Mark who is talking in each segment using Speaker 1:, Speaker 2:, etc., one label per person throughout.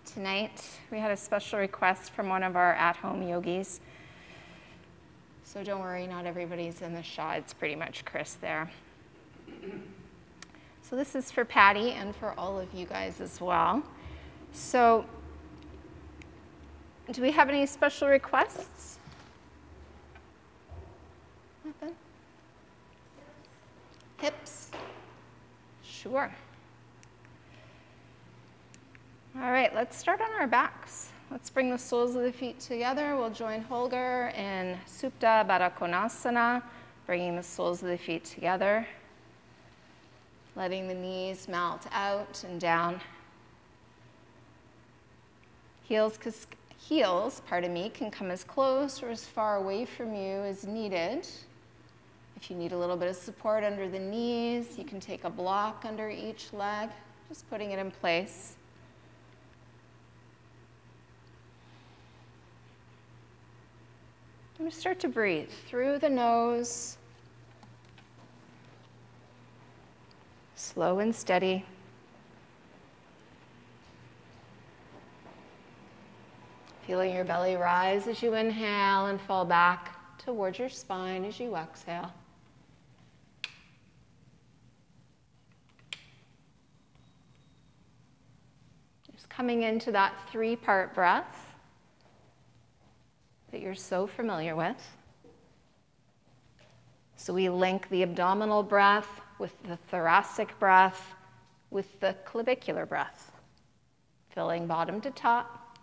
Speaker 1: Tonight, we had a special request from one of our at-home yogis. So don't worry, not everybody's in the shot. It's pretty much Chris there. So this is for Patty and for all of you guys as well. So do we have any special requests? Nothing? Hips? Sure. All right, let's start on our backs. Let's bring the soles of the feet together. We'll join Holger in supta, baddha, konasana, bringing the soles of the feet together, letting the knees melt out and down. Heels, can come as close or as far away from you as needed. If you need a little bit of support under the knees, you can take a block under each leg, just putting it in place. I'm going to start to breathe through the nose, slow and steady. Feeling your belly rise as you inhale and fall back towards your spine as you exhale. Just coming into that three-part breath that you're so familiar with. So we link the abdominal breath with the thoracic breath with the clavicular breath, filling bottom to top.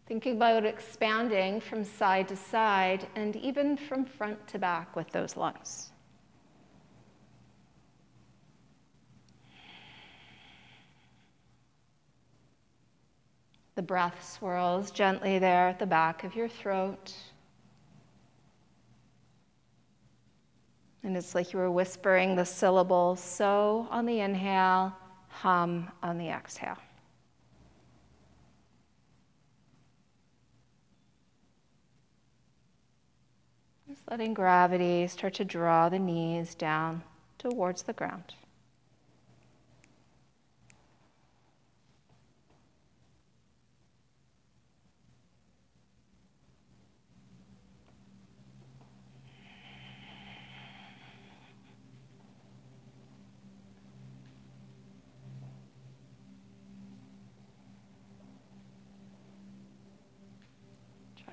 Speaker 1: Thinking about expanding from side to side and even from front to back with those lungs. The breath swirls gently there at the back of your throat. And it's like you were whispering the syllable so on the inhale, hum on the exhale. Just letting gravity start to draw the knees down towards the ground.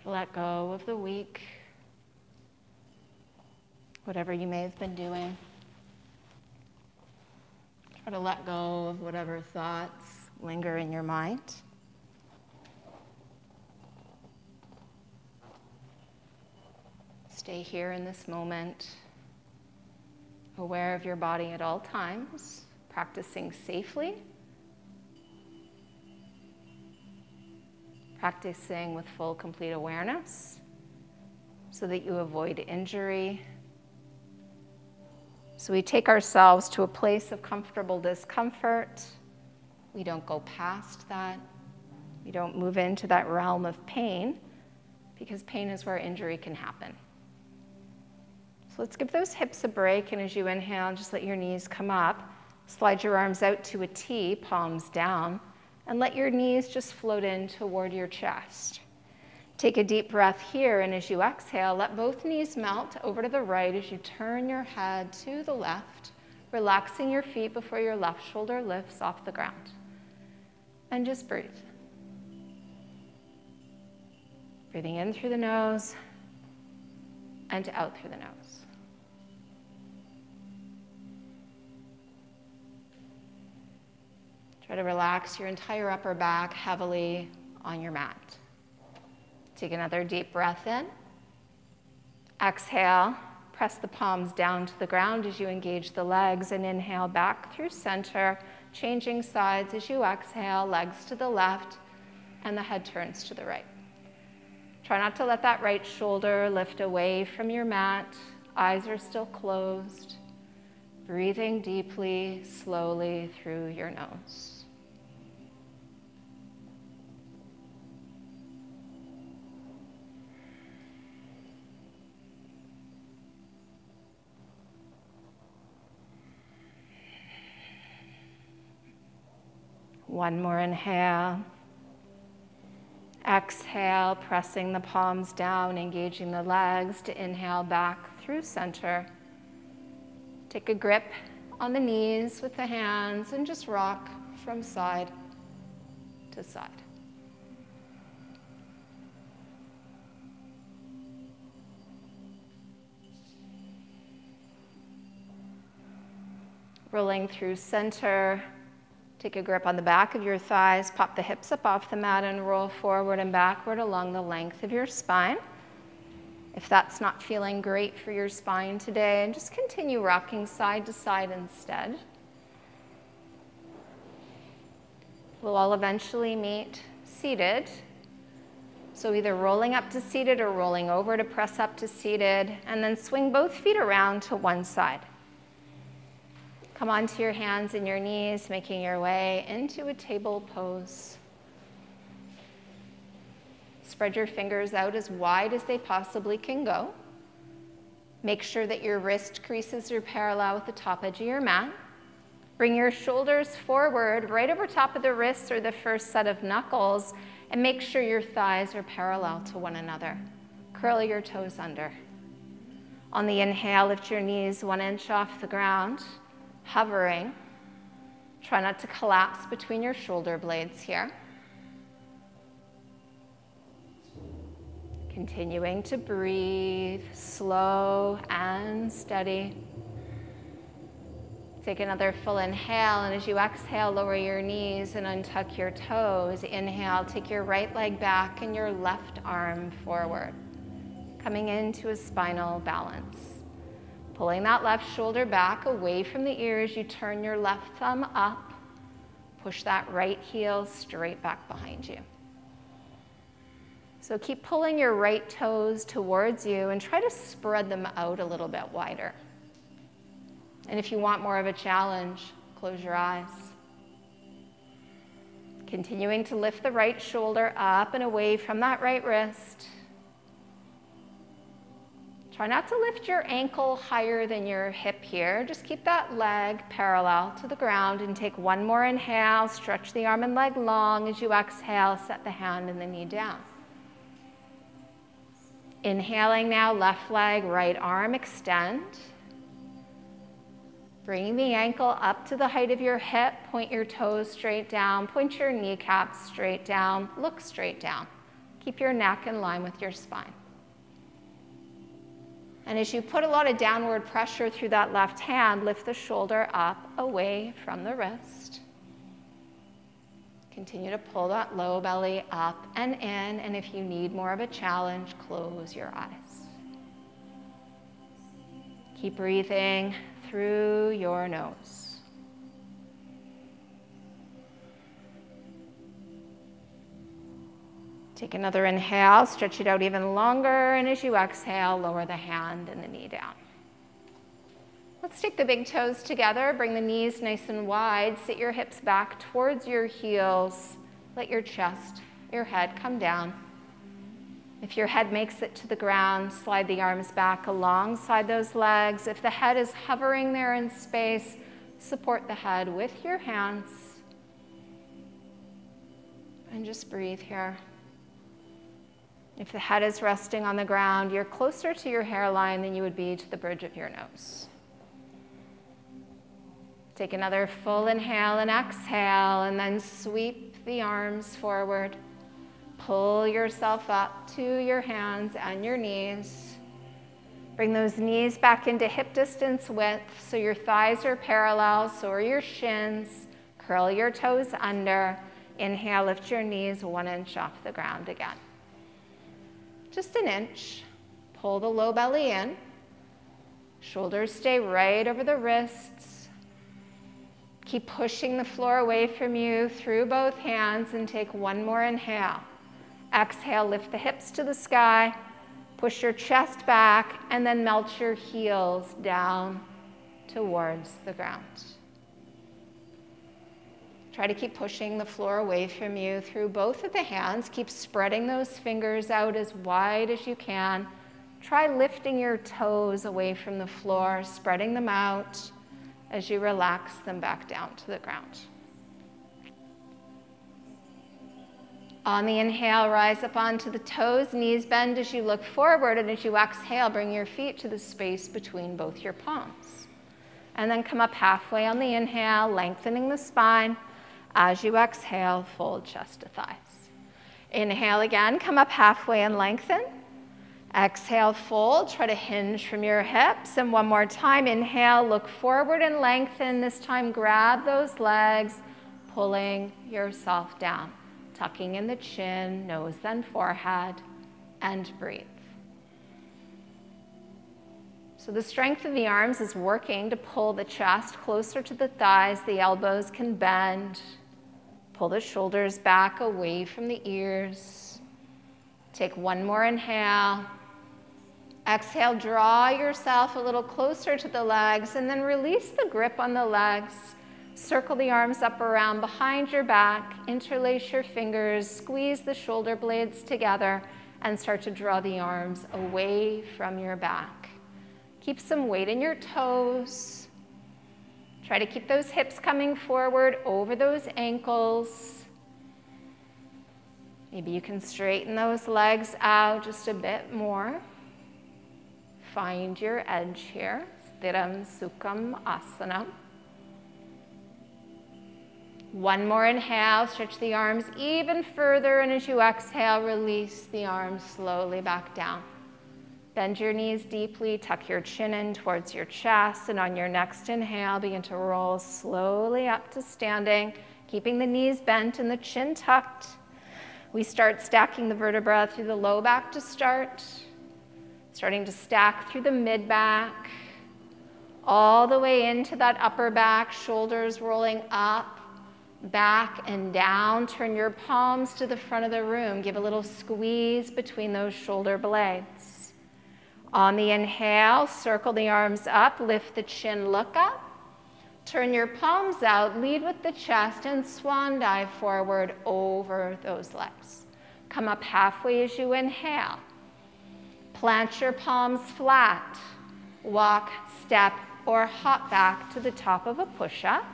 Speaker 1: Let go of the week, whatever you may have been doing. Try to let go of whatever thoughts linger in your mind. Stay here in this moment, aware of your body at all times, practicing safely. Practicing with full, complete awareness so that you avoid injury. So we take ourselves to a place of comfortable discomfort. We don't go past that. We don't move into that realm of pain because pain is where injury can happen. So let's give those hips a break, and as you inhale, just let your knees come up. Slide your arms out to a T, palms down. And let your knees just float in toward your chest. Take a deep breath here, and as you exhale, let both knees melt over to the right as you turn your head to the left, relaxing your feet before your left shoulder lifts off the ground. And just breathe. Breathing in through the nose and out through the nose. Try to relax your entire upper back heavily on your mat. Take another deep breath in. Exhale, press the palms down to the ground as you engage the legs, and inhale back through center, changing sides as you exhale, legs to the left, and the head turns to the right. Try not to let that right shoulder lift away from your mat. Eyes are still closed. Breathing deeply, slowly through your nose. One more inhale. Exhale, pressing the palms down, engaging the legs to inhale back through center. Take a grip on the knees with the hands and just rock from side to side. Rolling through center, take a grip on the back of your thighs, pop the hips up off the mat and roll forward and backward along the length of your spine. If that's not feeling great for your spine today, just continue rocking side to side instead. We'll all eventually meet seated. So either rolling up to seated or rolling over to press up to seated, and then swing both feet around to one side. Come onto your hands and your knees, making your way into a table pose. Spread your fingers out as wide as they possibly can go. Make sure that your wrist creases are parallel with the top edge of your mat. Bring your shoulders forward, right over top of the wrists or the first set of knuckles, and make sure your thighs are parallel to one another. Curl your toes under. On the inhale, lift your knees 1 inch off the ground. Hovering. Try not to collapse between your shoulder blades here. Continuing to breathe, slow and steady. Take another full inhale, and as you exhale, lower your knees and untuck your toes. Inhale, take your right leg back and your left arm forward, coming into a spinal balance. Pulling that left shoulder back away from the ears, you turn your left thumb up. Push that right heel straight back behind you. So keep pulling your right toes towards you and try to spread them out a little bit wider. And if you want more of a challenge, close your eyes. Continuing to lift the right shoulder up and away from that right wrist. Try not to lift your ankle higher than your hip here. Just keep that leg parallel to the ground and take one more inhale. Stretch the arm and leg long. As you exhale, set the hand and the knee down. Inhaling now, left leg, right arm, extend. Bringing the ankle up to the height of your hip. Point your toes straight down. Point your kneecaps straight down. Look straight down. Keep your neck in line with your spine. And as you put a lot of downward pressure through that left hand, lift the shoulder up away from the wrist. Continue to pull that low belly up and in, and if you need more of a challenge, close your eyes. Keep breathing through your nose. Take another inhale, stretch it out even longer, and as you exhale, lower the hand and the knee down. Let's take the big toes together, bring the knees nice and wide, sit your hips back towards your heels, let your chest, your head come down. If your head makes it to the ground, slide the arms back alongside those legs. If the head is hovering there in space, support the head with your hands. And just breathe here. If the head is resting on the ground, you're closer to your hairline than you would be to the bridge of your nose. Take another full inhale and exhale, and then sweep the arms forward. Pull yourself up to your hands and your knees. Bring those knees back into hip distance width so your thighs are parallel, so are your shins. Curl your toes under. Inhale, lift your knees 1 inch off the ground again. Just an inch. Pull the low belly in. Shoulders stay right over the wrists. Keep pushing the floor away from you through both hands and take one more inhale. Exhale, lift the hips to the sky. Push your chest back and then melt your heels down towards the ground. Try to keep pushing the floor away from you through both of the hands. Keep spreading those fingers out as wide as you can. Try lifting your toes away from the floor, spreading them out as you relax them back down to the ground. On the inhale, rise up onto the toes, knees bend as you look forward, and as you exhale, bring your feet to the space between both your palms. And then come up halfway on the inhale, lengthening the spine. As you exhale, fold chest to thighs. Inhale again, come up halfway and lengthen. Exhale, fold, try to hinge from your hips. And one more time, inhale, look forward and lengthen. This time, grab those legs, pulling yourself down. Tucking in the chin, nose then forehead, and breathe. So the strength of the arms is working to pull the chest closer to the thighs. The elbows can bend. Pull the shoulders back away from the ears. Take one more inhale. Exhale, draw yourself a little closer to the legs, and then release the grip on the legs. Circle the arms up around behind your back, interlace your fingers, squeeze the shoulder blades together, and start to draw the arms away from your back. Keep some weight in your toes. Try to keep those hips coming forward over those ankles. Maybe you can straighten those legs out just a bit more. Find your edge here, Sthiram Sukham Asana. One more inhale, stretch the arms even further, and as you exhale, release the arms slowly back down. Bend your knees deeply, tuck your chin in towards your chest, and on your next inhale, begin to roll slowly up to standing, keeping the knees bent and the chin tucked. We start stacking the vertebra through the low back to start, starting to stack through the mid back, all the way into that upper back, shoulders rolling up, back and down. Turn your palms to the front of the room. Give a little squeeze between those shoulder blades. On the inhale, circle the arms up, lift the chin, look up. Turn your palms out, lead with the chest, and swan dive forward over those legs. Come up halfway as you inhale. Plant your palms flat. Walk, step, or hop back to the top of a push-up.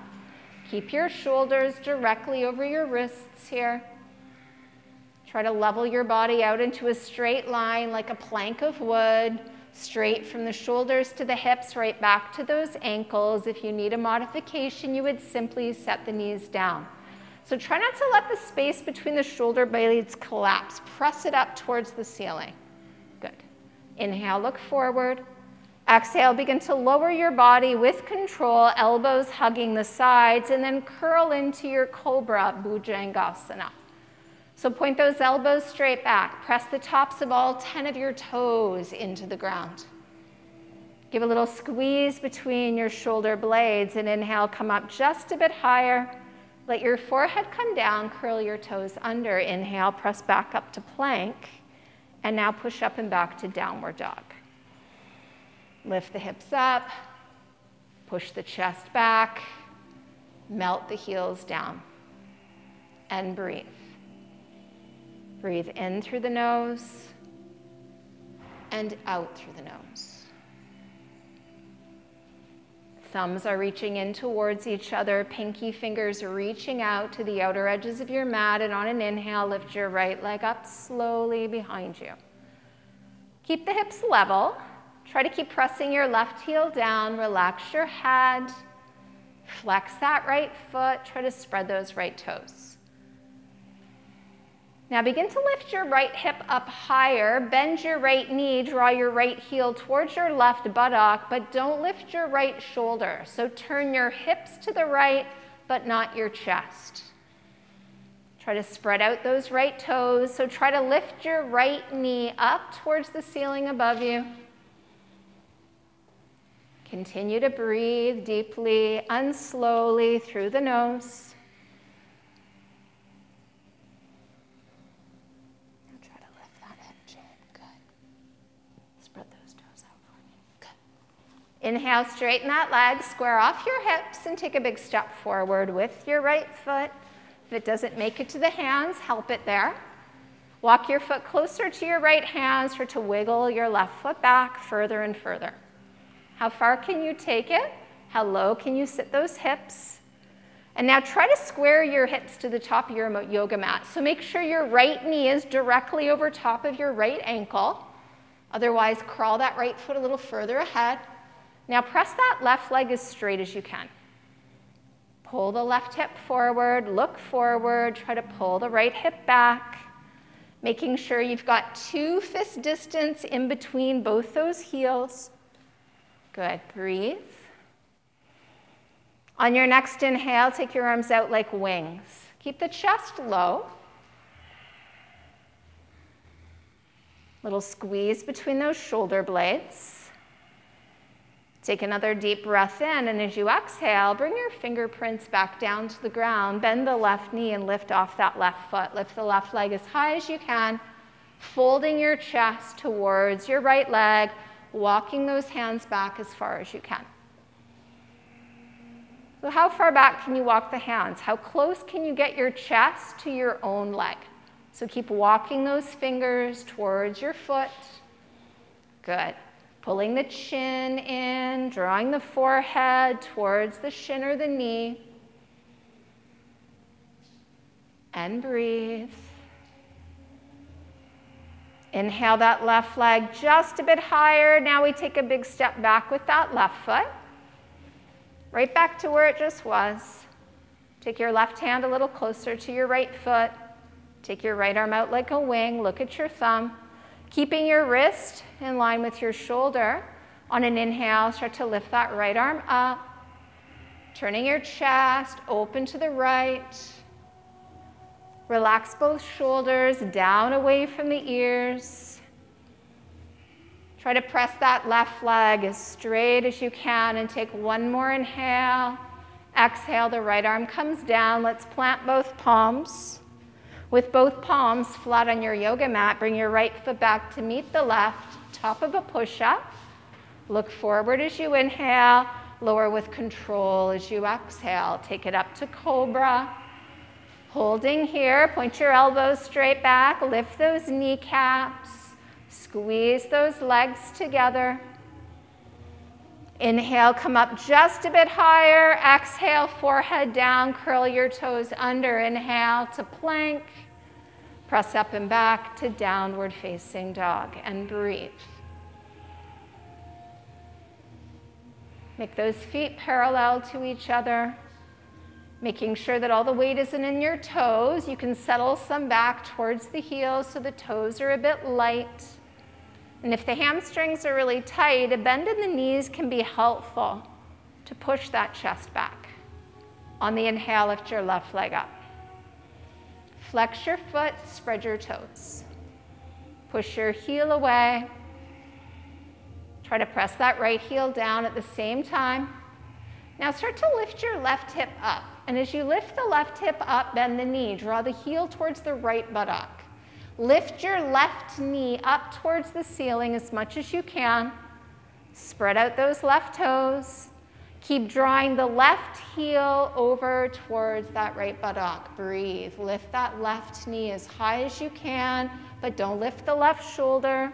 Speaker 1: Keep your shoulders directly over your wrists here. Try to level your body out into a straight line like a plank of wood, straight from the shoulders to the hips, right back to those ankles. If you need a modification, you would simply set the knees down. So try not to let the space between the shoulder blades collapse. Press it up towards the ceiling. Good. Inhale, look forward. Exhale, begin to lower your body with control, elbows hugging the sides, and then curl into your Cobra Bhujangasana. So point those elbows straight back. Press the tops of all 10 of your toes into the ground. Give a little squeeze between your shoulder blades, and inhale, come up just a bit higher. Let your forehead come down, curl your toes under. Inhale, press back up to plank, and now push up and back to downward dog. Lift the hips up, push the chest back, melt the heels down, and breathe. Breathe in through the nose and out through the nose. Thumbs are reaching in towards each other, pinky fingers are reaching out to the outer edges of your mat, and on an inhale, lift your right leg up slowly behind you. Keep the hips level. Try to keep pressing your left heel down, relax your head, flex that right foot, try to spread those right toes. Now begin to lift your right hip up higher, bend your right knee, draw your right heel towards your left buttock, but don't lift your right shoulder. So turn your hips to the right, but not your chest. Try to spread out those right toes, so try to lift your right knee up towards the ceiling above you. Continue to breathe deeply and slowly through the nose. Now try to lift that hip chin. Good. Spread those toes out for me. Good. Inhale, straighten that leg, square off your hips, and take a big step forward with your right foot. If it doesn't make it to the hands, help it there. Walk your foot closer to your right hand, start to wiggle your left foot back further and further. How far can you take it? How low can you sit those hips? And now try to square your hips to the top of your yoga mat. So make sure your right knee is directly over top of your right ankle. Otherwise, crawl that right foot a little further ahead. Now press that left leg as straight as you can. Pull the left hip forward, look forward, try to pull the right hip back, making sure you've got 2 fist distance in between both those heels. Good, breathe. On your next inhale, take your arms out like wings. Keep the chest low. Little squeeze between those shoulder blades. Take another deep breath in, and as you exhale, bring your fingerprints back down to the ground. Bend the left knee and lift off that left foot. Lift the left leg as high as you can, folding your chest towards your right leg, walking those hands back as far as you can. So how far back can you walk the hands? How close can you get your chest to your own leg? So keep walking those fingers towards your foot. Good. Pulling the chin in, drawing the forehead towards the shin or the knee. And breathe. Inhale that left leg just a bit higher. Now we take a big step back with that left foot. Right back to where it just was. Take your left hand a little closer to your right foot. Take your right arm out like a wing. Look at your thumb. Keeping your wrist in line with your shoulder. On an inhale, start to lift that right arm up. Turning your chest open to the right. Relax both shoulders down away from the ears. Try to press that left leg as straight as you can and take one more inhale. Exhale, the right arm comes down. Let's plant both palms. With both palms flat on your yoga mat, bring your right foot back to meet the left, top of a push-up. Look forward as you inhale, lower with control as you exhale. Take it up to cobra. Holding here, point your elbows straight back, lift those kneecaps. Squeeze those legs together. Inhale, come up just a bit higher. Exhale, forehead down, curl your toes under. Inhale to plank. Press up and back to downward facing dog and breathe. Make those feet parallel to each other. Making sure that all the weight isn't in your toes. You can settle some back towards the heels so the toes are a bit light. And if the hamstrings are really tight, a bend in the knees can be helpful to push that chest back. On the inhale, lift your left leg up. Flex your foot, spread your toes. Push your heel away. Try to press that right heel down at the same time. Now start to lift your left hip up. And as you lift the left hip up, bend the knee. Draw the heel towards the right buttock. Lift your left knee up towards the ceiling as much as you can. Spread out those left toes. Keep drawing the left heel over towards that right buttock. Breathe. Lift that left knee as high as you can, but don't lift the left shoulder.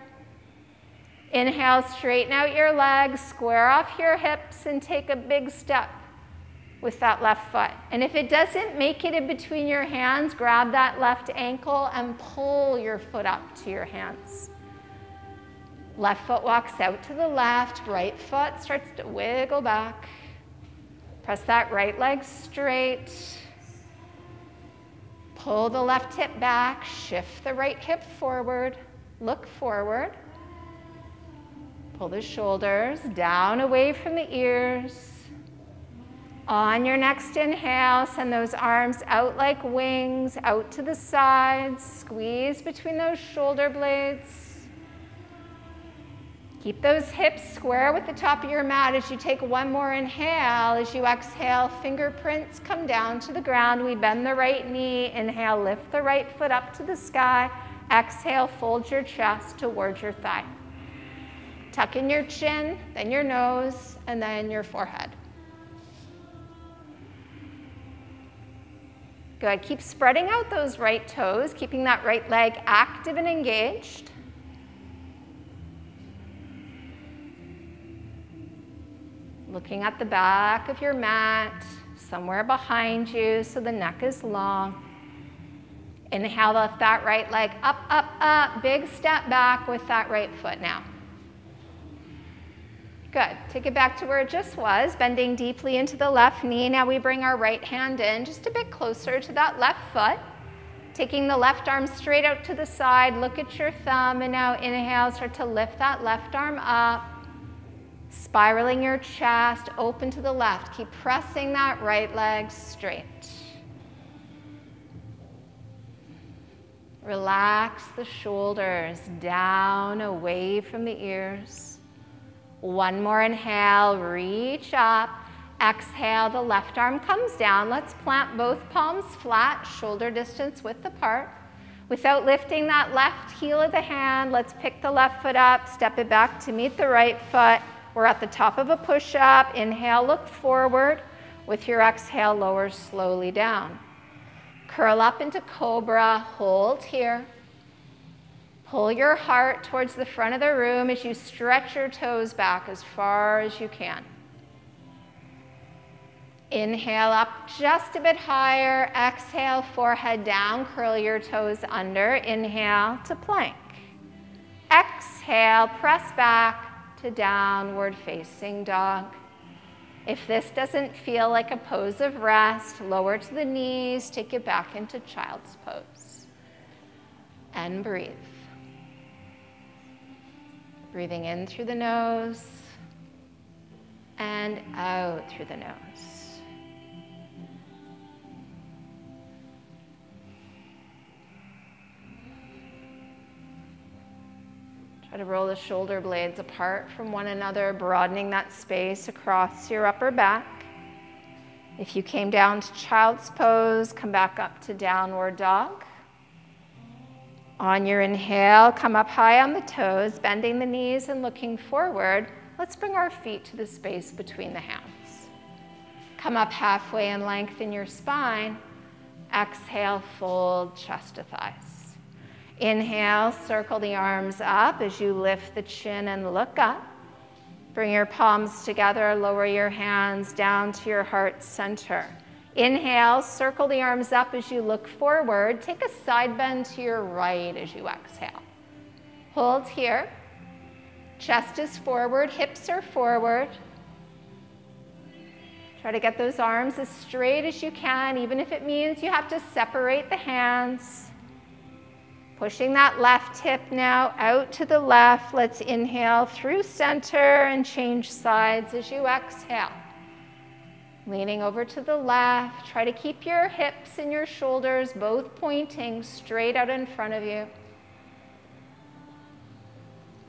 Speaker 1: Inhale, straighten out your legs, square off your hips, and take a big step with that left foot. And if it doesn't make it in between your hands, grab that left ankle and pull your foot up to your hands. Left foot walks out to the left, right foot starts to wiggle back. Press that right leg straight. Pull the left hip back, shift the right hip forward, look forward. Pull the shoulders down away from the ears. On your next inhale, send those arms out like wings, out to the sides. Squeeze between those shoulder blades. Keep those hips square with the top of your mat as you take one more inhale. As you exhale, fingerprints come down to the ground. We bend the right knee. Inhale, lift the right foot up to the sky. Exhale, fold your chest towards your thigh. Tuck in your chin, then your nose, and then your forehead. Good. Keep spreading out those right toes, keeping that right leg active and engaged. Looking at the back of your mat. somewhere behind you so the neck is long. Inhale, lift that right leg up, up, up. Big step back with that right foot now. Good. Take it back to where it just was, bending deeply into the left knee. Now we bring our right hand in just a bit closer to that left foot. Taking the left arm straight out to the side, look at your thumb, and now inhale, start to lift that left arm up. Spiraling your chest, open to the left. Keep pressing that right leg straight. Relax the shoulders down, away from the ears. One more inhale, reach up. Exhale, the left arm comes down. Let's plant both palms flat, shoulder distance width apart. Without lifting that left heel of the hand, let's pick the left foot up, step it back to meet the right foot. We're at the top of a push-up. Inhale, look forward. With your exhale, lower slowly down. Curl up into cobra, hold here. Pull your heart towards the front of the room as you stretch your toes back as far as you can. Inhale up just a bit higher. Exhale, forehead down. Curl your toes under. Inhale to plank. Exhale, press back to downward facing dog. If this doesn't feel like a pose of rest, lower to the knees. Take it back into child's pose. And breathe. Breathing in through the nose and out through the nose. Try to roll the shoulder blades apart from one another, broadening that space across your upper back. If you came down to child's pose, come back up to downward dog. On your inhale, come up high on the toes, bending the knees and looking forward. Let's bring our feet to the space between the hands. Come up halfway and lengthen your spine. Exhale, fold chest to thighs. Inhale, circle the arms up as you lift the chin and look up. Bring your palms together, lower your hands down to your heart center. Inhale, circle the arms up as you look forward. Take a side bend to your right as you exhale. Hold here. Chest is forward, hips are forward. Try to get those arms as straight as you can, even if it means you have to separate the hands. Pushing that left hip now out to the left. Let's inhale through center and change sides as you exhale. Leaning over to the left. Try to keep your hips and your shoulders both pointing straight out in front of you.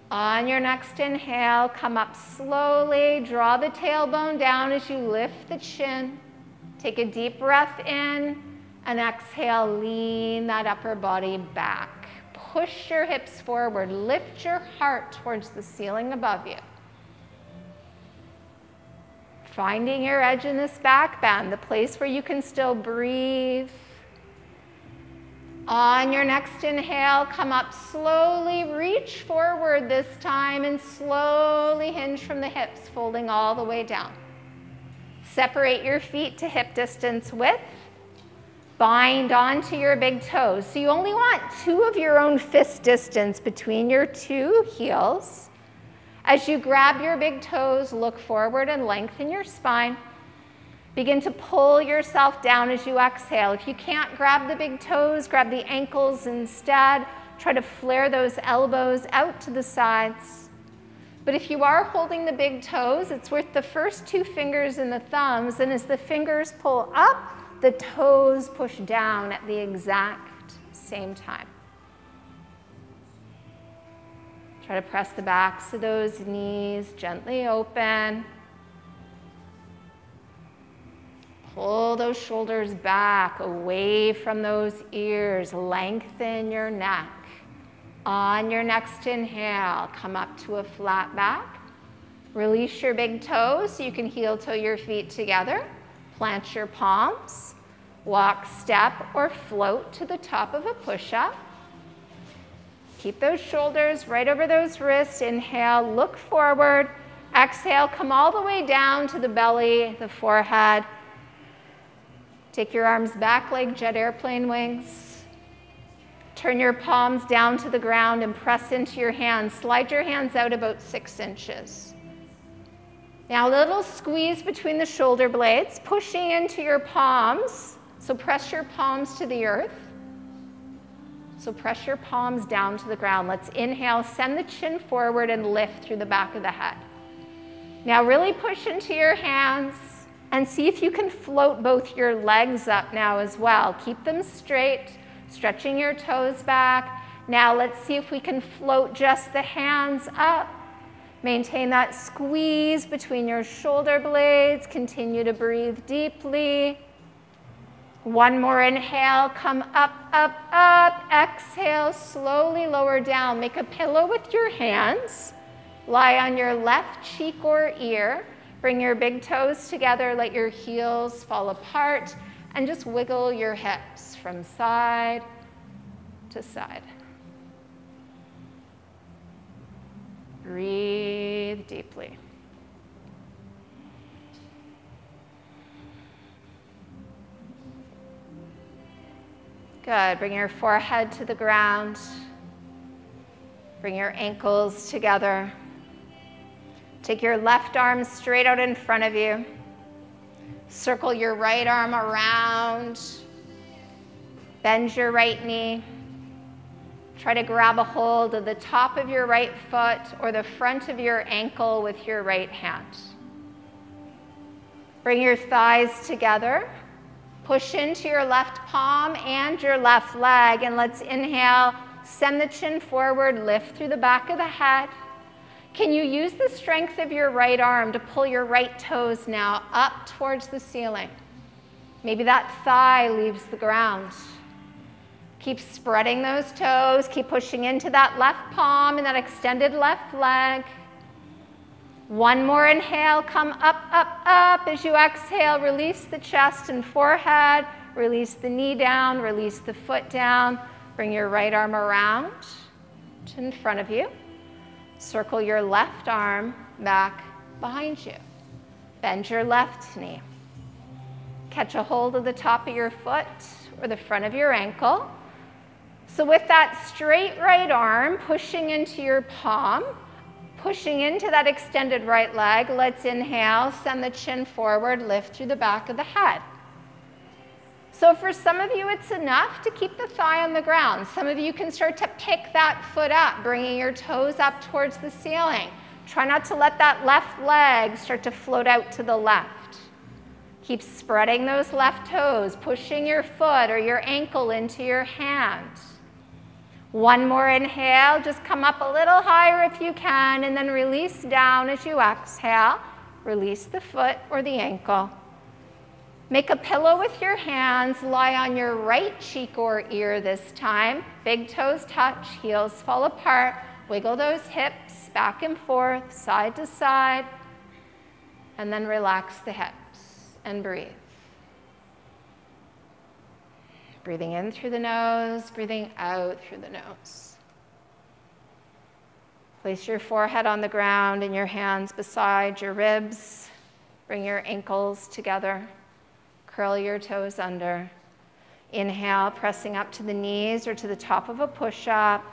Speaker 1: On your next inhale, come up slowly. Draw the tailbone down as you lift the chin. Take a deep breath in and exhale, lean that upper body back. Push your hips forward. Lift your heart towards the ceiling above you. Finding your edge in this back bend, the place where you can still breathe. On your next inhale, come up slowly, reach forward this time, and slowly hinge from the hips, folding all the way down. Separate your feet to hip distance width. Bind onto your big toes. So you only want 2 of your own fist distance between your 2 heels. As you grab your big toes, look forward and lengthen your spine. Begin to pull yourself down as you exhale. If you can't grab the big toes, grab the ankles instead. Try to flare those elbows out to the sides. But if you are holding the big toes, it's worth the first 2 fingers and the thumbs, and as the fingers pull up, the toes push down at the exact same time. Try to press the backs of those knees gently open. Pull those shoulders back, away from those ears. Lengthen your neck. On your next inhale, come up to a flat back. Release your big toes so you can heel toe your feet together. Plant your palms. Walk, step, or float to the top of a push-up. Keep those shoulders right over those wrists. Inhale, look forward. Exhale, come all the way down to the belly, the forehead. Take your arms back like jet airplane wings. Turn your palms down to the ground and press into your hands. Slide your hands out about 6 inches. Now a little squeeze between the shoulder blades, pushing into your palms. So press your palms to the earth. So press your palms down to the ground. Let's inhale, send the chin forward and lift through the back of the head. Now really push into your hands and see if you can float both your legs up now as well. Keep them straight, stretching your toes back. Now let's see if we can float just the hands up. Maintain that squeeze between your shoulder blades. Continue to breathe deeply. One more inhale, come up, up, up. Exhale, slowly lower down. Make a pillow with your hands. Lie on your left cheek or ear. Bring your big toes together, let your heels fall apart, and just wiggle your hips from side to side. Breathe deeply. Good. Bring your forehead to the ground. Bring your ankles together. Take your left arm straight out in front of you. Circle your right arm around. Bend your right knee. Try to grab a hold of the top of your right foot or the front of your ankle with your right hand. Bring your thighs together. Push into your left palm and your left leg, and let's inhale. Send the chin forward, lift through the back of the head. Can you use the strength of your right arm to pull your right toes now up towards the ceiling? Maybe that thigh leaves the ground. Keep spreading those toes. Keep pushing into that left palm and that extended left leg. One more inhale. Come up, up, up. As you exhale, release the chest and forehead. Release the knee down. Release the foot down. Bring your right arm around to in front of you. Circle your left arm back behind you. Bend your left knee. Catch a hold of the top of your foot or the front of your ankle. So with that straight right arm pushing into your palm, pushing into that extended right leg, let's inhale, send the chin forward, lift through the back of the head. So for some of you, it's enough to keep the thigh on the ground. Some of you can start to pick that foot up, bringing your toes up towards the ceiling. Try not to let that left leg start to float out to the left. Keep spreading those left toes, pushing your foot or your ankle into your hand. One more inhale, just come up a little higher if you can, and then release down as you exhale. Release the foot or the ankle. Make a pillow with your hands, lie on your right cheek or ear this time. Big toes touch, heels fall apart. Wiggle those hips back and forth, side to side, and then relax the hips and breathe. Breathing in through the nose, breathing out through the nose. Place your forehead on the ground and your hands beside your ribs. Bring your ankles together. Curl your toes under. Inhale, pressing up to the knees or to the top of a push-up.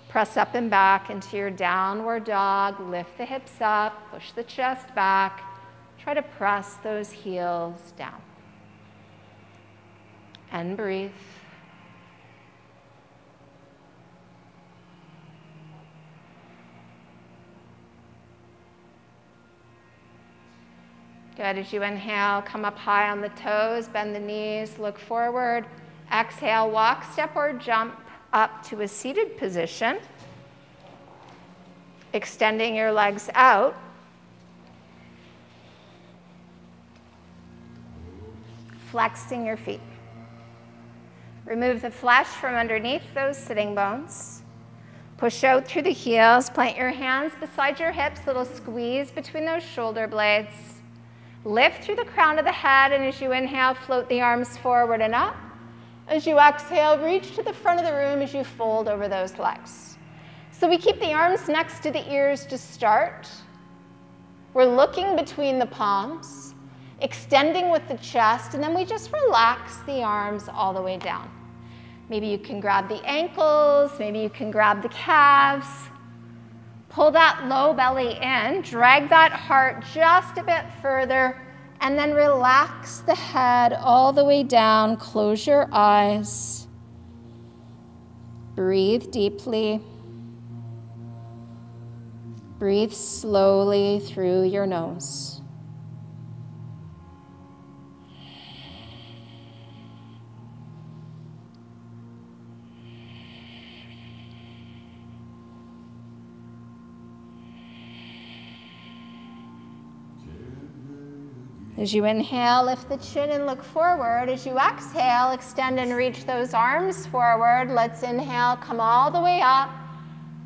Speaker 1: Press up and back into your downward dog. Lift the hips up, push the chest back. Try to press those heels down. And breathe. Good. As you inhale, come up high on the toes, bend the knees, look forward. Exhale, walk, step, or jump up to a seated position. Extending your legs out. Flexing your feet. Remove the flesh from underneath those sitting bones. Push out through the heels. Plant your hands beside your hips. Little squeeze between those shoulder blades. Lift through the crown of the head, and as you inhale, float the arms forward and up. As you exhale, reach to the front of the room as you fold over those legs. So we keep the arms next to the ears to start. We're looking between the palms. extending with the chest, and then we just relax the arms all the way down. Maybe you can grab the ankles, maybe you can grab the calves. Pull that low belly in, drag that heart just a bit further, and then relax the head all the way down. Close your eyes. Breathe deeply. Breathe slowly through your nose. As you inhale, lift the chin and look forward. As you exhale, extend and reach those arms forward. Let's inhale, come all the way up.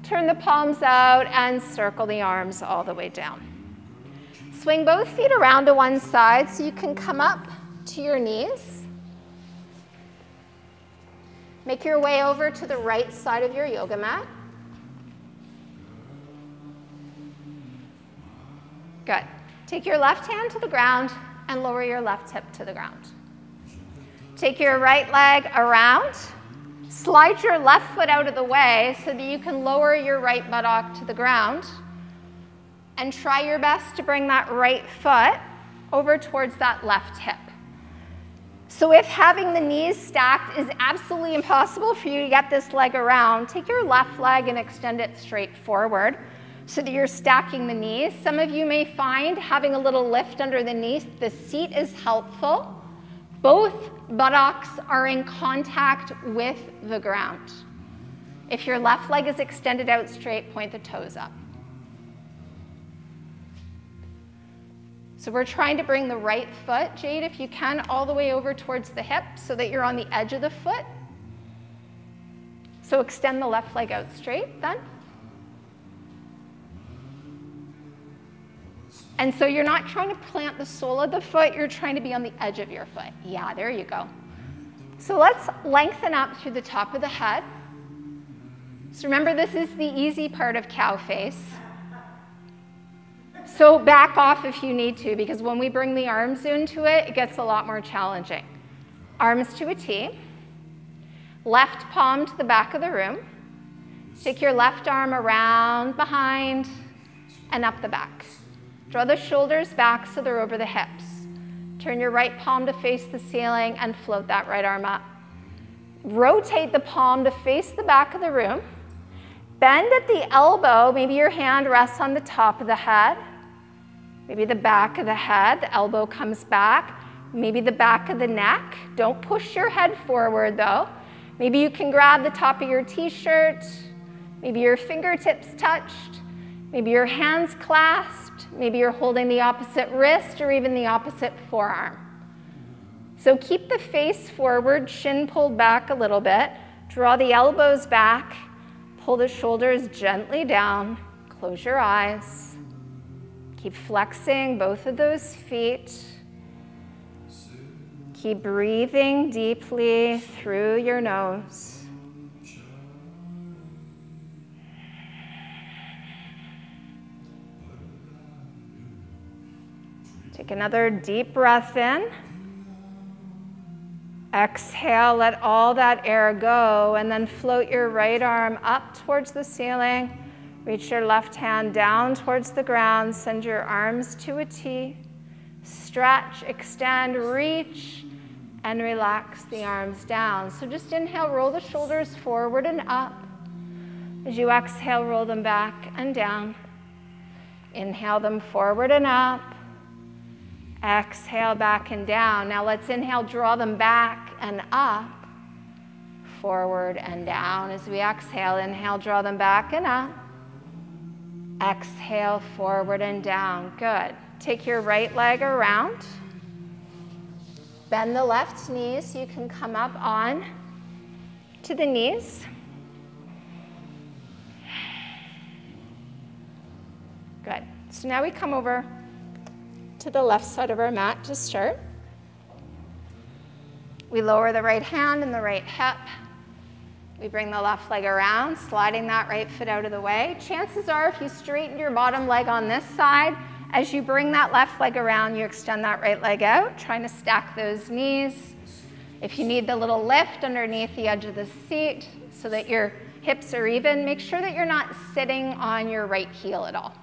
Speaker 1: Turn the palms out and circle the arms all the way down. Swing both feet around to one side so you can come up to your knees. Make your way over to the right side of your yoga mat. Good. Take your left hand to the ground and lower your left hip to the ground. Take your right leg around. Slide your left foot out of the way so that you can lower your right buttock to the ground. And try your best to bring that right foot over towards that left hip. So if having the knees stacked is absolutely impossible for you to get this leg around, take your left leg and extend it straight forward, so that you're stacking the knees. Some of you may find having a little lift underneath the seat is helpful. Both buttocks are in contact with the ground. If your left leg is extended out straight, point the toes up. So we're trying to bring the right foot, Jade, if you can, all the way over towards the hip so that you're on the edge of the foot. So extend the left leg out straight then. And so you're not trying to plant the sole of the foot, you're trying to be on the edge of your foot. Yeah, there you go. So let's lengthen up through the top of the head. So remember, this is the easy part of cow face. So back off if you need to, because when we bring the arms into it, it gets a lot more challenging. Arms to a T. Left palm to the back of the room. Take your left arm around, behind, and up the back. Draw the shoulders back so they're over the hips. Turn your right palm to face the ceiling and float that right arm up. Rotate the palm to face the back of the room. Bend at the elbow. Maybe your hand rests on the top of the head. Maybe the back of the head. The elbow comes back. Maybe the back of the neck. Don't push your head forward though. Maybe you can grab the top of your t-shirt. Maybe your fingertips touched. Maybe your hands clasped. Maybe you're holding the opposite wrist or even the opposite forearm. So keep the face forward, chin pulled back a little bit. Draw the elbows back. Pull the shoulders gently down. Close your eyes. Keep flexing both of those feet. Keep breathing deeply through your nose. Take another deep breath in. Exhale, let all that air go, and then float your right arm up towards the ceiling. Reach your left hand down towards the ground. Send your arms to a T. Stretch, extend, reach, and relax the arms down. So just inhale, roll the shoulders forward and up. As you exhale, roll them back and down. Inhale them forward and up. Exhale, back and down. Now let's inhale, draw them back and up, forward and down. As we exhale, inhale, draw them back and up. Exhale, forward and down. Good. Take your right leg around. Bend the left knee so you can come up on to the knees. Good. So now we come over to the left side of our mat to start. We lower the right hand and the right hip. We bring the left leg around, sliding that right foot out of the way. Chances are if you straighten your bottom leg on this side As you bring that left leg around, you extend that right leg out, trying to stack those knees. If you need the little lift underneath the edge of the seat so that your hips are even, make sure that you're not sitting on your right heel at all.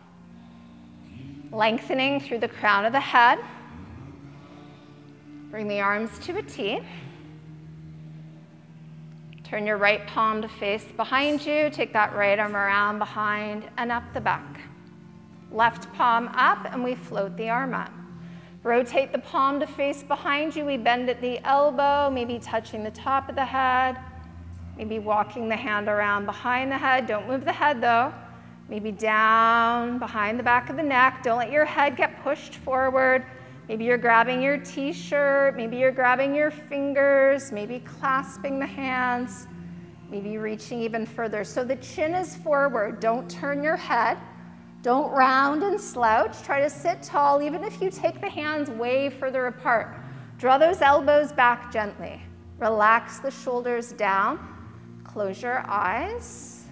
Speaker 1: Lengthening through the crown of the head. Bring the arms to a T. Turn your right palm to face behind you. Take that right arm around behind and up the back. Left palm up, and we float the arm up. Rotate the palm to face behind you. We bend at the elbow, maybe touching the top of the head. Maybe walking the hand around behind the head. Don't move the head though. Maybe down behind the back of the neck. Don't let your head get pushed forward. Maybe you're grabbing your t-shirt. Maybe you're grabbing your fingers. Maybe clasping the hands. Maybe reaching even further. So the chin is forward. Don't turn your head. Don't round and slouch. Try to sit tall, even if you take the hands way further apart. Draw those elbows back gently. Relax the shoulders down. Close your eyes.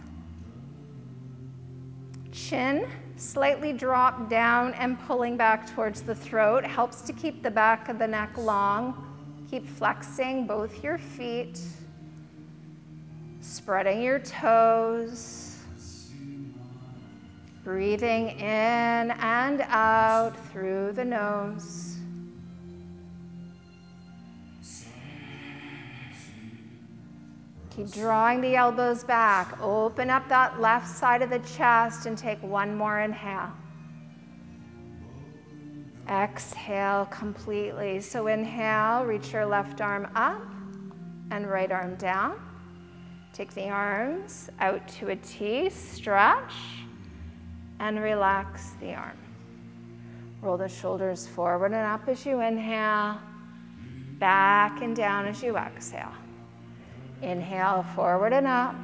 Speaker 1: Chin slightly drop down and pulling back towards the throat helps to keep the back of the neck long. Keep flexing both your feet. Spreading your toes. Breathing in and out through the nose. Keep drawing the elbows back. Open up that left side of the chest and take one more inhale. Exhale completely. So inhale, reach your left arm up and right arm down. Take the arms out to a T, stretch. And relax the arm. Roll the shoulders forward and up as you inhale, back and down as you exhale. Inhale, forward and up,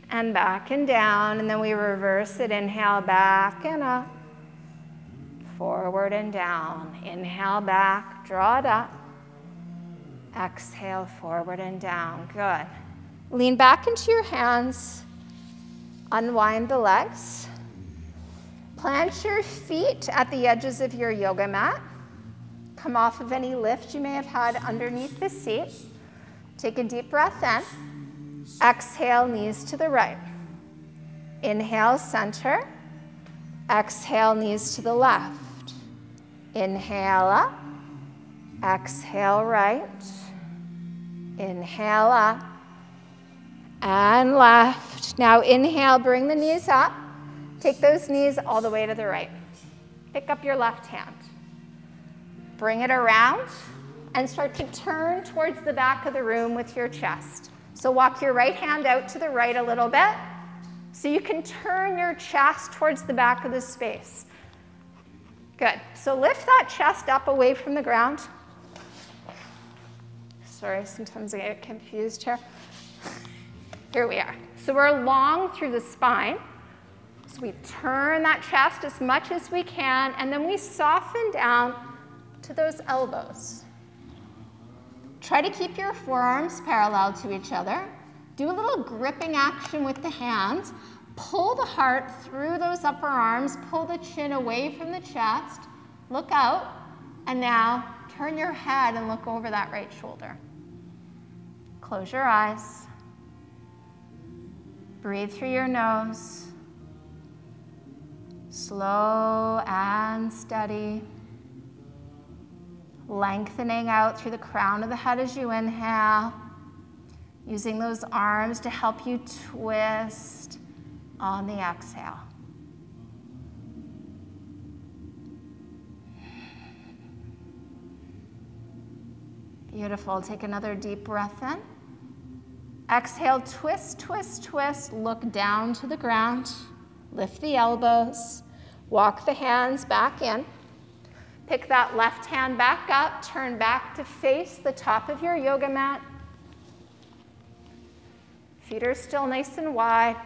Speaker 1: and back and down, and then we reverse it. Inhale, back and up, forward and down. Inhale, back, draw it up. Exhale, forward and down. Good. Lean back into your hands. Unwind the legs. Plant your feet at the edges of your yoga mat. Come off of any lift you may have had underneath the seat. Take a deep breath in. Exhale, knees to the right. Inhale, center. Exhale, knees to the left. Inhale up. Exhale, right. Inhale up. And left. Now inhale, bring the knees up. Take those knees all the way to the right. Pick up your left hand. Bring it around and start to turn towards the back of the room with your chest. So walk your right hand out to the right a little bit so you can turn your chest towards the back of the space. Good. So lift that chest up away from the ground. Sorry, sometimes I get confused here. Here we are. So we're long through the spine. So we turn that chest as much as we can, and then we soften down to those elbows. Try to keep your forearms parallel to each other. Do a little gripping action with the hands. Pull the heart through those upper arms. Pull the chin away from the chest. Look out. And now turn your head and look over that right shoulder. Close your eyes. Breathe through your nose. Slow and steady. Lengthening out through the crown of the head as you inhale. Using those arms to help you twist on the exhale. Beautiful. Take another deep breath in. Exhale, twist, twist, twist. Look down to the ground. Lift the elbows. Walk the hands back in. Pick that left hand back up. Turn back to face the top of your yoga mat. Feet are still nice and wide.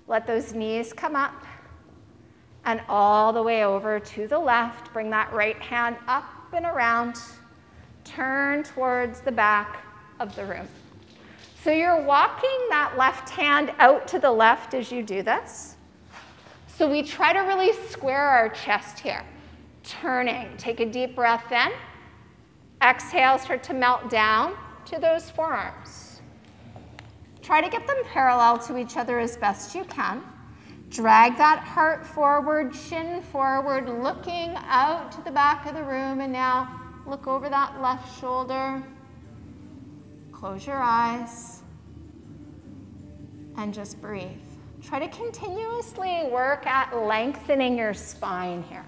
Speaker 1: Let those knees come up. And all the way over to the left. Bring that right hand up and around. Turn towards the back of the room. So you're walking that left hand out to the left as you do this. So we try to really square our chest here. Turning, take a deep breath in. Exhale, start to melt down to those forearms. Try to get them parallel to each other as best you can. Drag that heart forward, chin forward, looking out to the back of the room, and now look over that left shoulder. Close your eyes and just breathe. Try to continuously work at lengthening your spine here.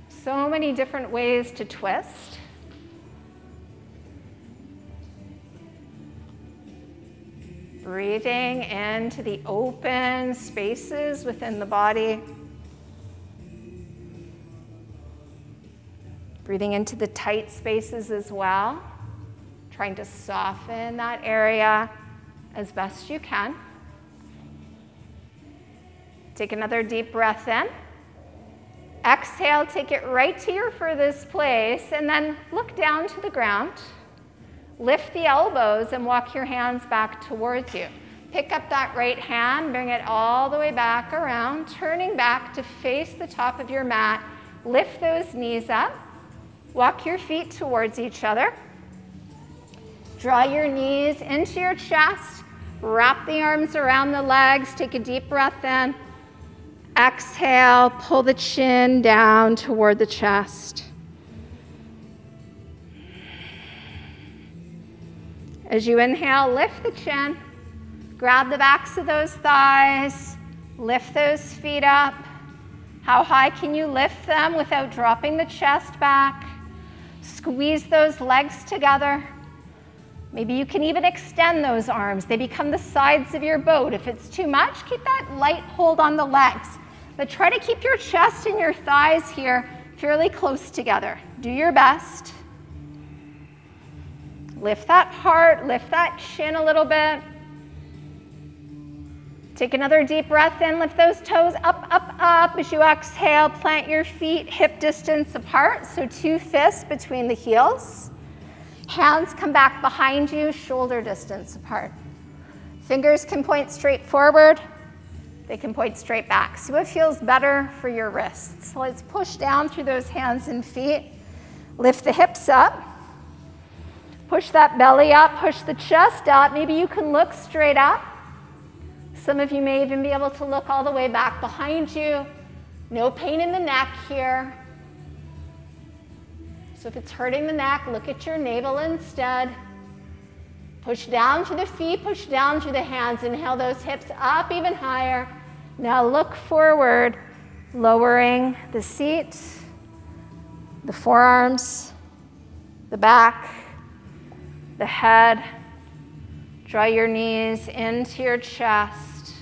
Speaker 1: So many different ways to twist. Breathing into the open spaces within the body. Breathing into the tight spaces as well. Trying to soften that area as best you can. Take another deep breath in. Exhale, take it right to your furthest place, and then look down to the ground. Lift the elbows and walk your hands back towards you. Pick up that right hand, bring it all the way back around, turning back to face the top of your mat. Lift those knees up. Walk your feet towards each other. Draw your knees into your chest. Wrap the arms around the legs. Take a deep breath in. Exhale, pull the chin down toward the chest. As you inhale, lift the chin. Grab the backs of those thighs. Lift those feet up. How high can you lift them without dropping the chest back? Squeeze those legs together. Maybe you can even extend those arms. They become the sides of your boat. If it's too much, keep that light hold on the legs. But try to keep your chest and your thighs here fairly close together. Do your best. Lift that heart, lift that chin a little bit. Take another deep breath in, lift those toes up, up, up. As you exhale, plant your feet hip distance apart, so 2 fists between the heels. Hands come back behind you, shoulder distance apart. Fingers can point straight forward. They can point straight back. See what feels better for your wrists. So let's push down through those hands and feet. Lift the hips up. Push that belly up, push the chest up. Maybe you can look straight up. Some of you may even be able to look all the way back behind you. No pain in the neck here. So if it's hurting the neck, look at your navel instead. Push down through the feet, push down through the hands. Inhale those hips up even higher. Now look forward, lowering the seat, the forearms, the back, the head. Draw your knees into your chest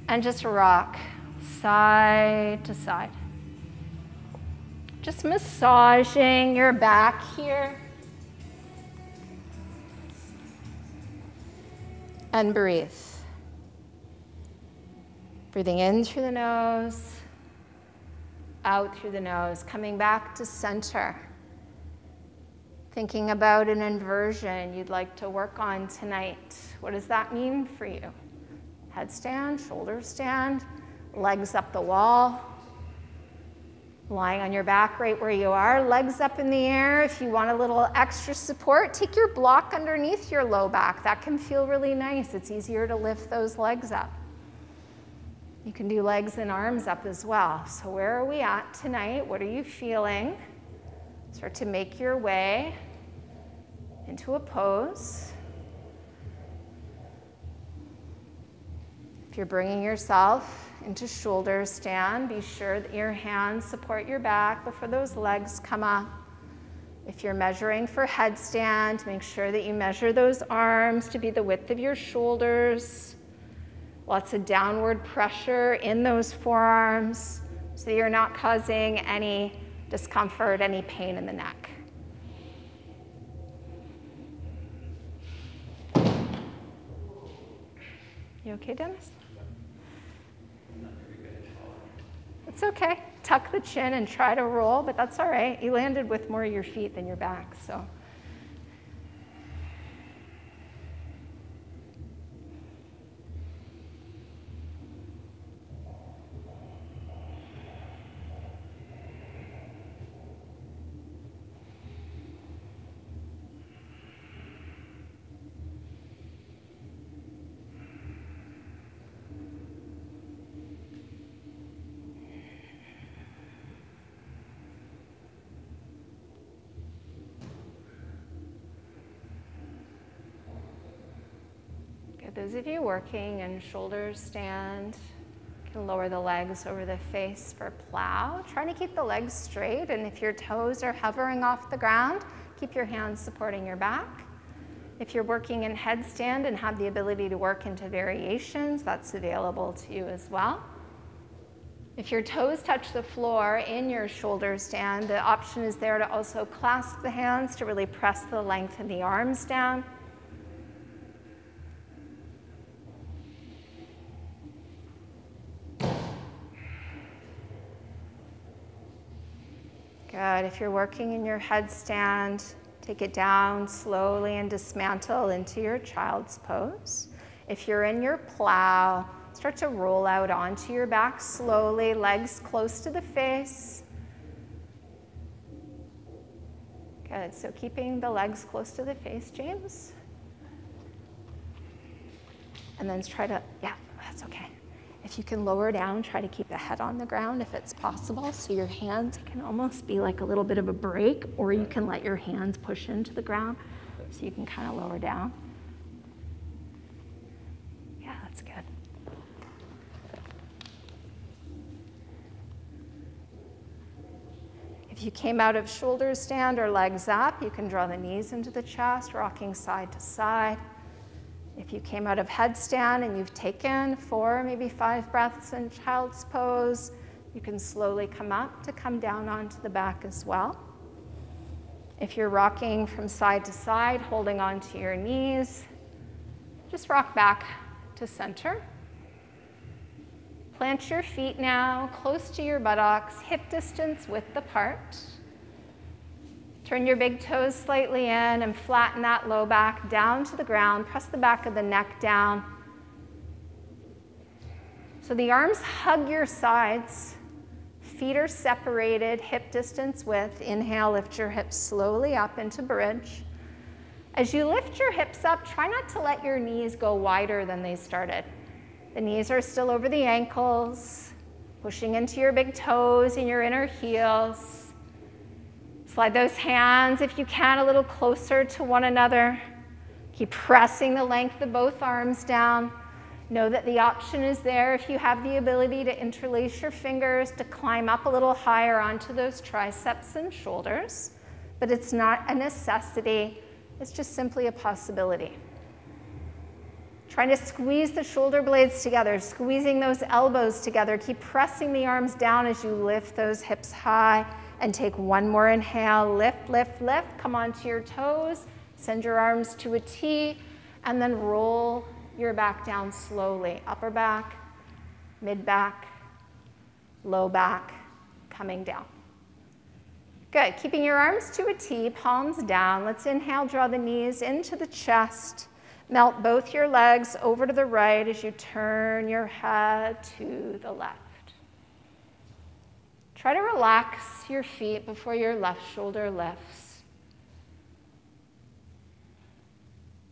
Speaker 1: and just rock side to side. Just massaging your back here. And breathe. Breathing in through the nose, out through the nose, coming back to center. Thinking about an inversion you'd like to work on tonight. What does that mean for you? Headstand, shoulder stand, legs up the wall. Lying on your back right where you are, legs up in the air. If you want a little extra support, take your block underneath your low back. That can feel really nice. It's easier to lift those legs up. You can do legs and arms up as well. So where are we at tonight? What are you feeling? Start to make your way into a pose. If you're bringing yourself into shoulder stand, be sure that your hands support your back before those legs come up. If you're measuring for headstand, make sure that you measure those arms to be the width of your shoulders. Lots of downward pressure in those forearms so you're not causing any discomfort, any pain in the neck. You okay, Dennis? It's okay. Tuck the chin and try to roll, but that's all right. You landed with more of your feet than your back, so. Good. Those of you working in shoulder stand can lower the legs over the face for plow. Trying to keep the legs straight, and if your toes are hovering off the ground, keep your hands supporting your back. If you're working in headstand and have the ability to work into variations, that's available to you as well. If your toes touch the floor in your shoulder stand, the option is there to also clasp the hands to really press the length of the arms down. Good. If you're working in your headstand, take it down slowly and dismantle into your child's pose. If you're in your plow, start to roll out onto your back slowly, legs close to the face. Good. So keeping the legs close to the face, James. And then try to, yeah, that's okay. If you can lower down, try to keep the head on the ground if it's possible. So your hands can almost be like a little bit of a break, or you can let your hands push into the ground so you can kind of lower down. Yeah, that's good. If you came out of shoulder stand or legs up, you can draw the knees into the chest, rocking side to side. If you came out of headstand and you've taken 4, maybe 5 breaths in child's pose, you can slowly come up to come down onto the back as well. If you're rocking from side to side, holding onto your knees, just rock back to center. Plant your feet now close to your buttocks, hip distance width apart. Turn your big toes slightly in and flatten that low back down to the ground. Press the back of the neck down. So the arms hug your sides. Feet are separated, hip distance width. Inhale, lift your hips slowly up into bridge. As you lift your hips up, try not to let your knees go wider than they started. The knees are still over the ankles, pushing into your big toes and your inner heels. Slide those hands, if you can, a little closer to one another. Keep pressing the length of both arms down. Know that the option is there if you have the ability to interlace your fingers to climb up a little higher onto those triceps and shoulders, but it's not a necessity. It's just simply a possibility. Trying to squeeze the shoulder blades together, squeezing those elbows together. Keep pressing the arms down as you lift those hips high. And take one more inhale, lift, lift, lift. Come onto your toes, send your arms to a T, and then roll your back down slowly. Upper back, mid back, low back, coming down. Good, keeping your arms to a T, palms down. Let's inhale, draw the knees into the chest. Melt both your legs over to the right as you turn your head to the left. Try to relax your feet before your left shoulder lifts.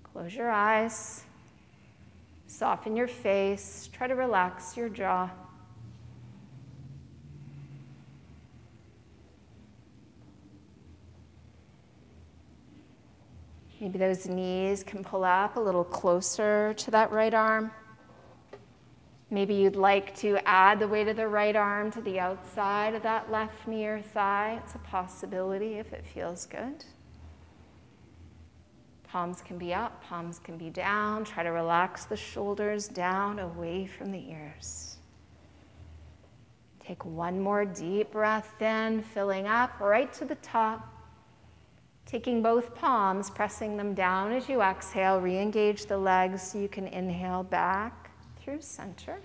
Speaker 1: Close your eyes. Soften your face. Try to relax your jaw. Maybe those knees can pull up a little closer to that right arm. Maybe you'd like to add the weight of the right arm to the outside of that left knee or thigh. It's a possibility if it feels good. Palms can be up, palms can be down. Try to relax the shoulders down away from the ears. Take one more deep breath in, filling up right to the top. Taking both palms, pressing them down as you exhale. Re-engage the legs so you can inhale back through center.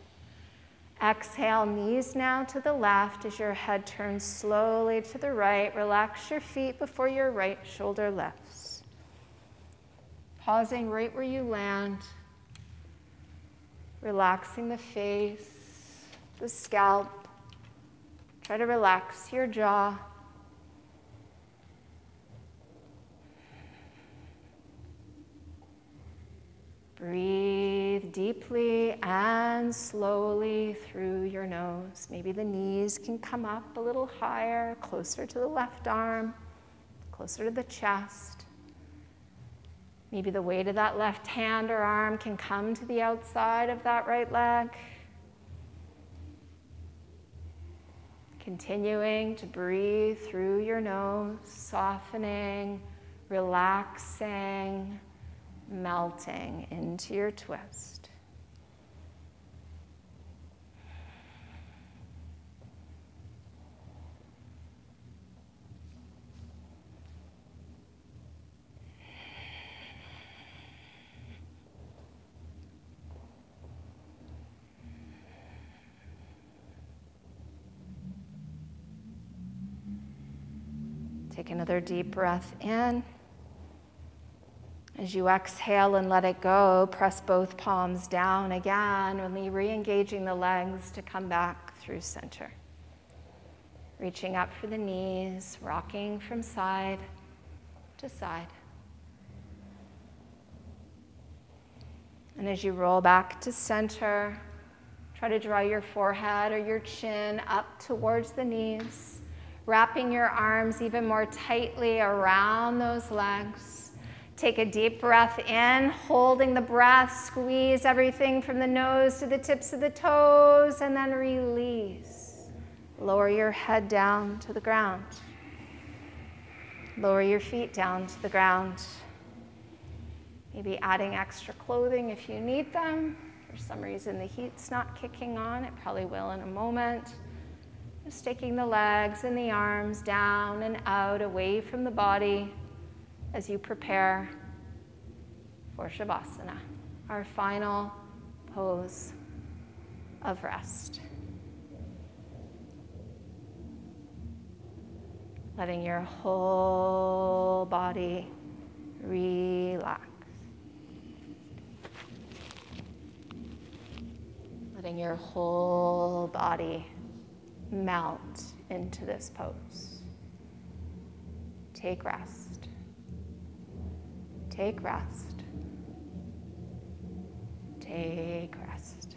Speaker 1: Exhale, knees now to the left as your head turns slowly to the right. Relax your feet before your right shoulder lifts. Pausing right where you land. Relaxing the face, the scalp. Try to relax your jaw. Breathe deeply and slowly through your nose. Maybe the knees can come up a little higher, closer to the left arm, closer to the chest. Maybe the weight of that left hand or arm can come to the outside of that right leg. Continuing to breathe through your nose, softening, relaxing, melting into your twist. Take another deep breath in. As you exhale and let it go, press both palms down again, only re-engaging the legs to come back through center. Reaching up for the knees, rocking from side to side. And as you roll back to center, try to draw your forehead or your chin up towards the knees, wrapping your arms even more tightly around those legs. Take a deep breath in, holding the breath, squeeze everything from the nose to the tips of the toes, and then release. Lower your head down to the ground. Lower your feet down to the ground. Maybe adding extra clothing if you need them. For some reason the heat's not kicking on. It probably will in a moment. Just taking the legs and the arms down and out, away from the body as you prepare for shavasana, our final pose of rest. Letting your whole body relax. Letting your whole body melt into this pose. Take rest. Take rest. Take rest.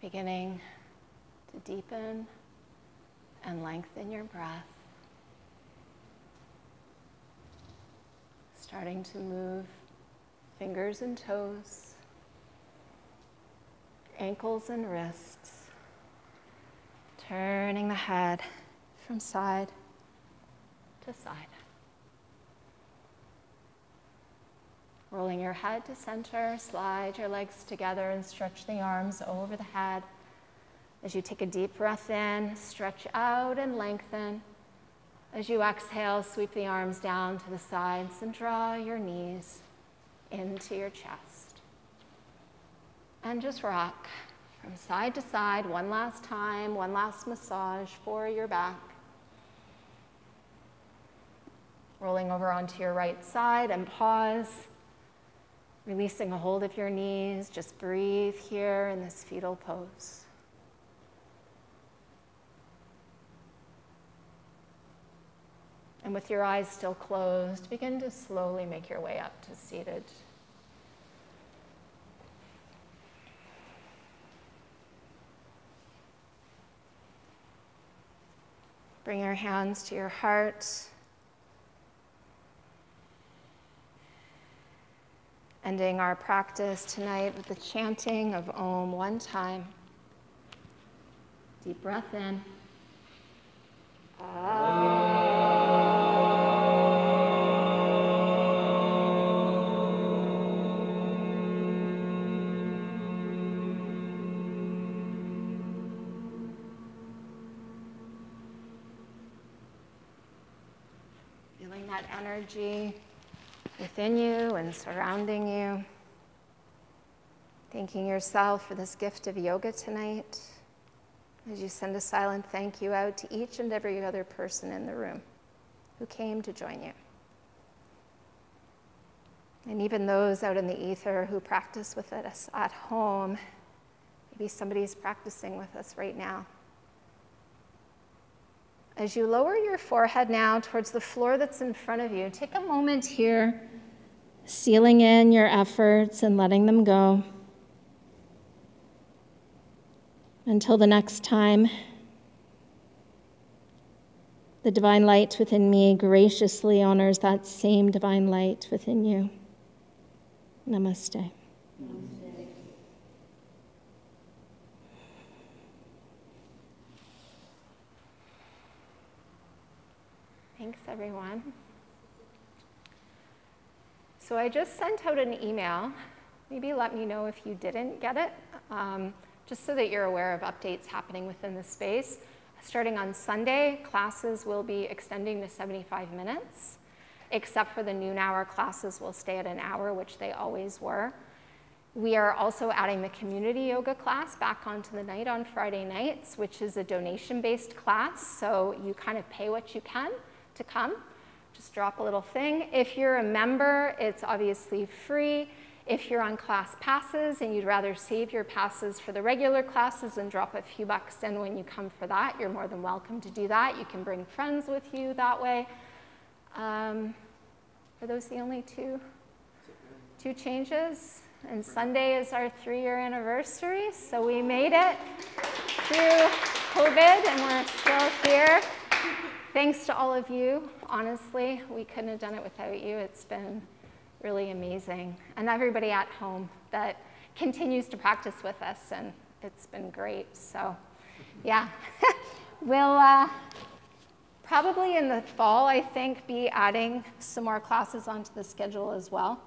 Speaker 1: Beginning to deepen and lengthen your breath. Starting to move fingers and toes, ankles and wrists. Turning the head from side to side. Rolling your head to center, slide your legs together and stretch the arms over the head. As you take a deep breath in, stretch out and lengthen. As you exhale, sweep the arms down to the sides and draw your knees into your chest. And just rock from side to side one last time, one last massage for your back. Rolling over onto your right side and pause. Releasing a hold of your knees, just breathe here in this fetal pose. And with your eyes still closed, begin to slowly make your way up to seated. Bring your hands to your heart. Ending our practice tonight with the chanting of Om one time. Deep breath in. Feeling that energy within you and surrounding you. Thanking yourself for this gift of yoga tonight as you send a silent thank you out to each and every other person in the room who came to join you. And even those out in the ether who practice with us at home. Maybe somebody's practicing with us right now. As you lower your forehead now towards the floor that's in front of you, take a moment here, sealing in your efforts and letting them go. Until the next time, the divine light within me graciously honors that same divine light within you. Namaste. Namaste. Thanks, everyone. So I just sent out an email. Maybe let me know if you didn't get it, just so that you're aware of updates happening within the space. Starting on Sunday, classes will be extending to 75 minutes, except for the noon hour classes will stay at an hour, which they always were. We are also adding the community yoga class back onto the night on Friday nights, which is a donation-based class, so you kind of pay what you can to come. Just drop a little thing. If you're a member, it's obviously free. If you're on class passes and you'd rather save your passes for the regular classes and drop a few bucks in when you come for that, you're more than welcome to do that. You can bring friends with you that way. Are those the only two changes? And Sunday is our 3-year anniversary, so we made it through COVID and we're still here. Thanks to all of you. Honestly, we couldn't have done it without you. It's been really amazing. And everybody at home that continues to practice with us, and it's been great. So, yeah. We'll probably in the fall, I think, be adding some more classes onto the schedule as well.